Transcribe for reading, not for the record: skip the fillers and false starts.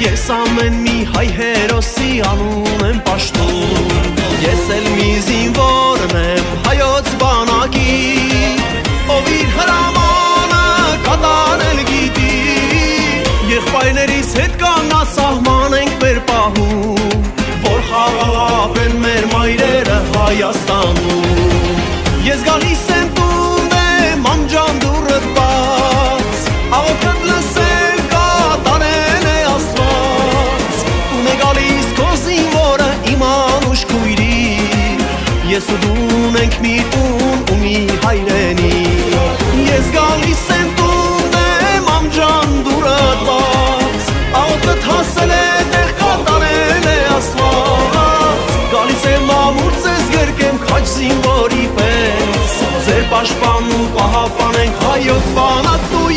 Ես ամեն մի հայ հերոսի անուն եմ պաշտում Ես էլ մի զինվորն եմ հայոց բանակի Ով իր հրամանը կատարել գիտի Եղբայրներիս հետ կանգնած սահման ենք մեր պահում Որ խաղաղապեն մեր մայրերը Հայաստանում Ես գալիս եմ տուն եմ անջան դուրըդ բաց Աղոթքդ լսել կատարել է Աստված Տուն է գալիս քո զինվորը իմ անուշ քույրի Ես ու դուն ենք մի տուն ու մի հայրենի Ես գալիս եմ տուն եմ անջան դուրըդ բաց Աղոթքդ հասել է տեղ կատարել է Աստված Գալիս եմ ամուր ձեզ գրկեմ քաջ զինվորի պես Ձեր պաշտպան ու պահապան ենք հայոց բանակ դու